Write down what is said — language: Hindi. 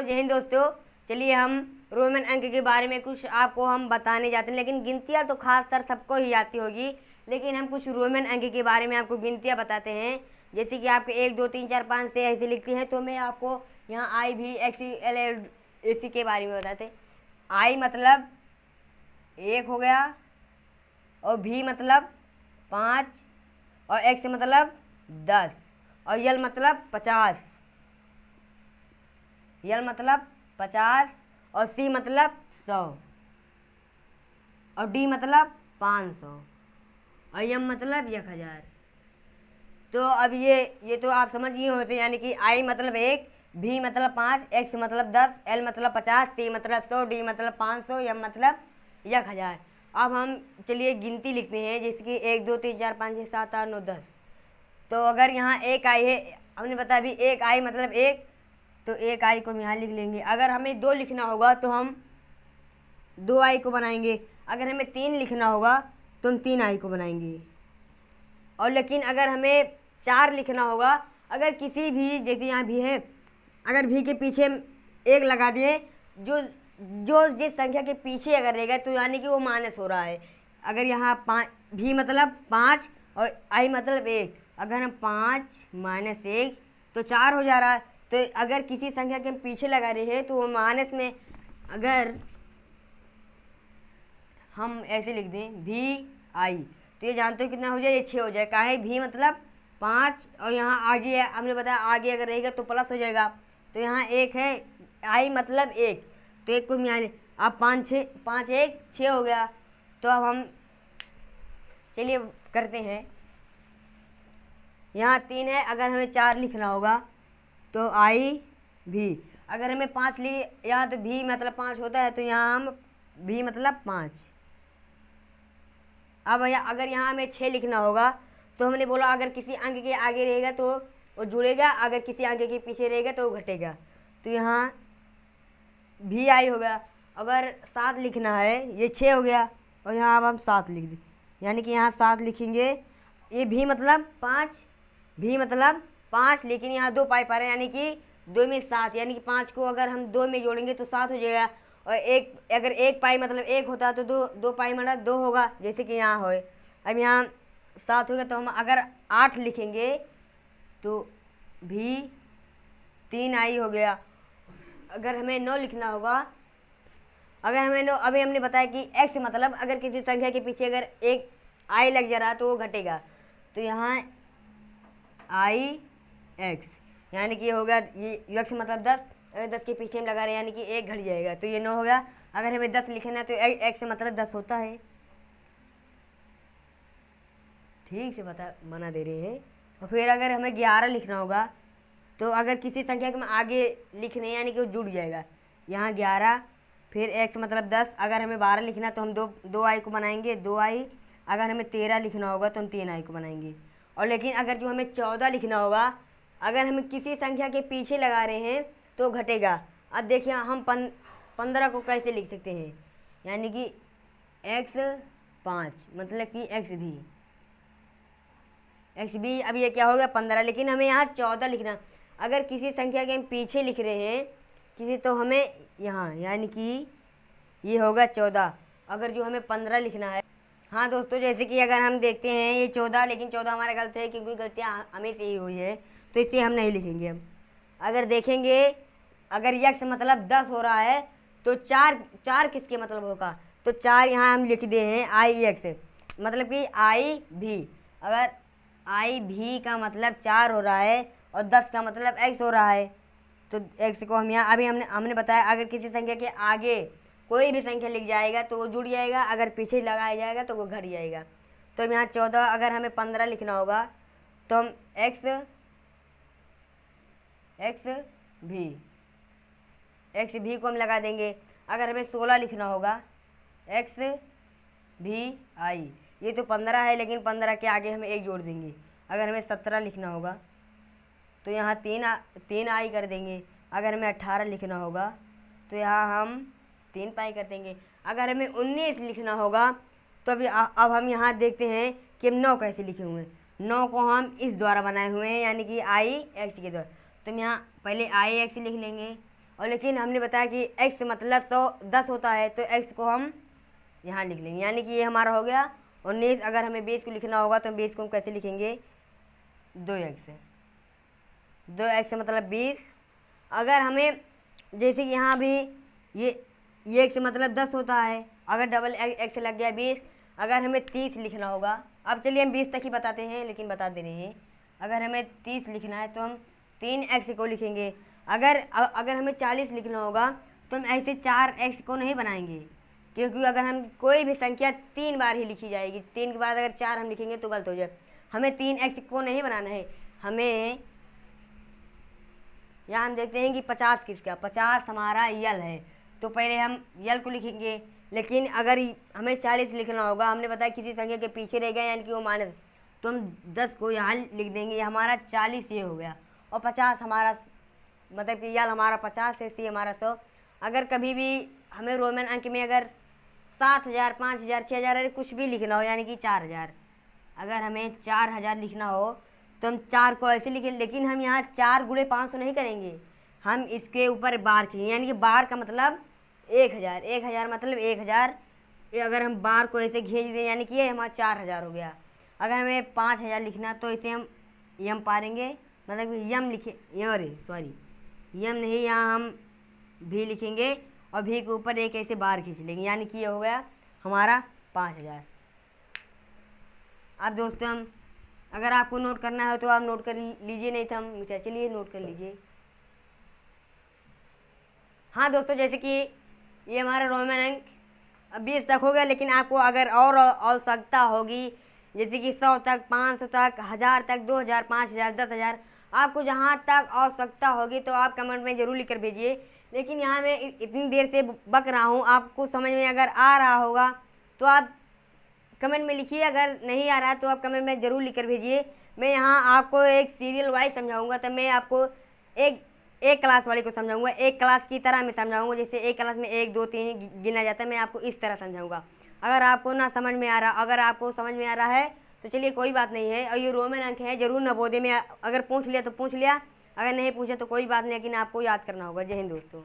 चलो जय हिंद दोस्तों। चलिए हम रोमन अंक के बारे में कुछ आपको हम बताने जाते हैं, लेकिन गिनतियाँ तो खासकर सबको ही आती होगी, लेकिन हम कुछ रोमन अंक के बारे में आपको गिनतियाँ बताते हैं। जैसे कि आपके 1 2 3 4 5 से ऐसे लिखती हैं, तो मैं आपको यहाँ आई भी एक्स एल ए सी के बारे में बताते हैं। आई मतलब 1 हो गया, और भी मतलब 5, और एक्स मतलब 10, और यल मतलब 50, यल मतलब 50, और सी मतलब 100, और डी मतलब 500, और यम मतलब 1000। तो अब ये तो आप समझ गए होते, यानी कि आई मतलब 1, भी मतलब 5, एक्स मतलब 10, एल मतलब 50, सी मतलब 100, डी मतलब 500, यम मतलब 1000। अब हम चलिए गिनती लिखते हैं, जैसे कि 1 2 3 4 5 6 7 8 9 10। तो अगर यहाँ एक आई है, हमने बताया अभी एक आई मतलब 1, तो एक आई को हम यहाँ लिख लेंगे। अगर हमें 2 लिखना होगा तो हम 2 आई को बनाएंगे। अगर हमें 3 लिखना होगा तो हम 3 आई को बनाएंगे। और लेकिन अगर हमें 4 लिखना होगा, अगर किसी भी, जैसे यहाँ भी है, अगर भी के पीछे 1 लगा दिए, जो जो जिस संख्या के पीछे अगर रहेगा तो यानी कि वो माइनस हो रहा है। अगर यहाँ 5 भी मतलब 5 और आई मतलब 1, अगर हम 5 माइनस 1 तो 4 हो जा रहा है। तो अगर किसी संख्या के हम पीछे लगा रहे हैं तो वो माइनस में, अगर हम ऐसे लिख दें भी आई, तो ये जानते हो कितना हो जाए, ये 6 हो जाए। काहे भी मतलब 5, और यहाँ आगे है, हमने बताया आगे अगर रहेगा तो प्लस हो जाएगा। तो यहाँ 1 है, आई मतलब 1, तो 1 को हम यहाँ, अब 5 6 5 1 6 हो गया। तो अब हम चलिए करते हैं। यहाँ 3 है, अगर हमें 4 लिखना होगा तो आई भी, अगर हमें 5 यहाँ तो भी मतलब 5 होता है, तो यहाँ हम भी मतलब 5। अब अगर यहाँ हमें 6 लिखना होगा, तो हमने बोला अगर किसी अंक के आगे रहेगा तो वो जुड़ेगा, अगर किसी अंक के पीछे रहेगा तो वो घटेगा। तो यहाँ भी आई हो गया। अगर 7 लिखना है, ये 6 हो गया, और यहाँ अब हम 7 लिख दें, यानी कि यहाँ 7 लिखेंगे। ये भी मतलब 5, भी मतलब 5, लेकिन यहाँ 2 पाई पा रहे हैं, यानी कि 2 में 7, यानी कि 5 को अगर हम 2 में जोड़ेंगे तो 7 हो जाएगा। और एक, अगर 1 पाई मतलब 1 होता है तो 2 पाई मतलब 2 होगा, जैसे कि यहाँ होए। अब यहाँ 7 होगा, तो हम अगर 8 लिखेंगे तो भी 3 आई हो गया। अगर हमें 9 लिखना होगा, अगर हमें 9, अभी हमने बताया कि एक्स मतलब अगर किसी संख्या के पीछे अगर एक आई लग जा रहा तो वो घटेगा। तो यहाँ आई एक्स, यानी कि ये हो गया, ये एक्स मतलब 10, अगर 10 के पीछे हम लगा रहे हैं यानी कि 1 घट जाएगा, तो ये 9 हो गया। अगर हमें 10 लिखना है तो एक्स मतलब 10 होता है। ठीक से बना दे रहे हैं। और फिर अगर हमें 11 लिखना होगा, तो अगर किसी संख्या के में आगे लिखने यानी कि वो जुड़ जाएगा। यहाँ 11, फिर एक्स मतलब 10, अगर हमें 12 लिखना है तो हम दो आई को बनाएंगे, 2 आई। अगर हमें 13 लिखना होगा तो हम 3 आई को बनाएंगे। और लेकिन अगर जो हमें 14 लिखना होगा, अगर हम किसी संख्या के पीछे लगा रहे हैं तो घटेगा। अब देखिए हम 15 को कैसे लिख सकते हैं, यानी कि एक्स 5 मतलब कि एक्स भी, अब ये क्या हो गया 15, लेकिन हमें यहाँ 14 लिखना। अगर किसी संख्या के हम पीछे लिख रहे हैं किसी, तो हमें यहाँ यानी कि ये होगा 14। अगर जो हमें 15 लिखना है, हाँ दोस्तों, जैसे कि अगर हम देखते हैं ये 14, लेकिन 14 हमारा गलत है क्योंकि गलतियाँ हमें से ही हुई है, तो इसे हम नहीं लिखेंगे। हम अगर देखेंगे, अगर यक्स मतलब 10 हो रहा है तो 4 किसके मतलब होगा, तो 4 यहाँ हम लिख दे हैं आई एक्स, मतलब कि आई भी। अगर आई भी का मतलब 4 हो रहा है और 10 का मतलब एक्स हो रहा है, तो एक्स को हम यहाँ, अभी हमने बताया अगर किसी संख्या के आगे कोई भी संख्या लिख जाएगा तो वो जुड़ जाएगा, अगर पीछे लगाया जाएगा तो वो घट जाएगा। तो यहाँ 14, अगर हमें 15 लिखना होगा तो हम एक्स भी को हम लगा देंगे। अगर हमें 16 लिखना होगा, एक्स भी आई, ये तो 15 है लेकिन 15 के आगे हमें 1 जोड़ देंगे। अगर हमें 17 लिखना होगा तो यहाँ 3 आई कर देंगे। अगर हमें 18 लिखना होगा तो यहाँ हम 3 पाई कर देंगे। अगर हमें 19 लिखना होगा तो अभी अब हम यहाँ देखते हैं कि हम 9 कैसे लिखे हुए हैं। 9 को हम इस द्वारा बनाए हुए हैं, यानी कि आई एक्स के द्वारा। तो हम यहाँ पहले आई एक्स लिख लेंगे, और लेकिन हमने बताया कि x मतलब 10 होता है, तो x को हम यहाँ लिख लेंगे, यानी कि ये हमारा हो गया 19। अगर हमें बेस को लिखना होगा तो बेस को हम कैसे लिखेंगे, 2x। 2x मतलब 20। अगर हमें जैसे कि यहाँ भी ये x मतलब 10 होता है, अगर डबल x लग गया 20। अगर हमें 30 लिखना होगा, अब चलिए हम 20 तक ही बताते हैं, लेकिन बता दे रहे हैं। अगर हमें 30 लिखना है तो हम 3x को लिखेंगे। अगर हमें 40 लिखना होगा तो हम ऐसे 4x को नहीं बनाएंगे, क्योंकि अगर हम कोई भी संख्या 3 बार ही लिखी जाएगी, 3 के बाद अगर 4 हम लिखेंगे तो गलत हो जाए। हमें 3x को नहीं बनाना है। हमें यहाँ हम देखते हैं कि 50 किसका, 50 हमारा यल है, तो पहले हम यल को लिखेंगे। लेकिन अगर हमें 40 लिखना होगा, हमने बताया किसी संख्या के पीछे रह गया यानी कि वो माइनस, तो हम 10 को यहाँ लिख देंगे। ये हमारा 40 ये हो गया, और 50 हमारा मतलब कि यल हमारा 50 है, सी हमारा 100। अगर कभी भी हमें रोमन अंक में अगर 7000, 5000, 6000 अरे कुछ भी लिखना हो, यानी कि 4000, अगर हमें 4000 लिखना हो तो हम 4 को ऐसे लिखें, लेकिन हम यहाँ 4 गुणे 500 नहीं करेंगे, हम इसके ऊपर बार खींचेंगे, यानी कि बार का मतलब 1000, 1000 मतलब 1000। अगर हम बार को ऐसे खींच दें यानी कि ये हमारा 4000 हो गया। अगर हमें 5000 लिखना तो इसे हम यम पारेंगे, मतलब यम लिखे, सॉरी यम नहीं, यहाँ हम भी लिखेंगे और भी के ऊपर एक ऐसे बार खींच लेंगे, यानी कि ये हो गया हमारा 5000। अब दोस्तों हम अगर आपको नोट करना है तो आप नोट कर लीजिए, नहीं तो हम चलिए नोट कर लीजिए। हाँ दोस्तों, जैसे कि ये हमारा रोमन अंक 20 तक हो गया, लेकिन आपको अगर और आवश्यकता होगी जैसे कि 100 तक, 500 तक, 1000 तक, 2000, 5000, 10000, आपको जहाँ तक आवश्यकता होगी तो आप कमेंट में ज़रूर लिख कर भेजिए। लेकिन यहाँ मैं इतनी देर से बक रहा हूँ, आपको समझ में अगर आ रहा होगा तो आप कमेंट में लिखिए, अगर नहीं आ रहा तो आप कमेंट में ज़रूर लिख कर भेजिए। मैं यहाँ आपको एक सीरियल वाइज समझाऊंगा, तब मैं आपको एक क्लास वाले को समझाऊंगा, एक क्लास की तरह मैं समझाऊंगा। जैसे एक क्लास में 1 2 3 गिना जाता है, मैं आपको इस तरह समझाऊंगा। अगर आपको ना समझ में आ रहा, अगर आपको समझ में आ रहा है तो चलिए कोई बात नहीं है। और ये रोमन अंक है, जरूर नवोदय में अगर पूछ लिया तो पूछ लिया, अगर नहीं पूछा तो कोई बात नहीं, लेकिन आपको याद करना होगा। जय हिंद दोस्तों।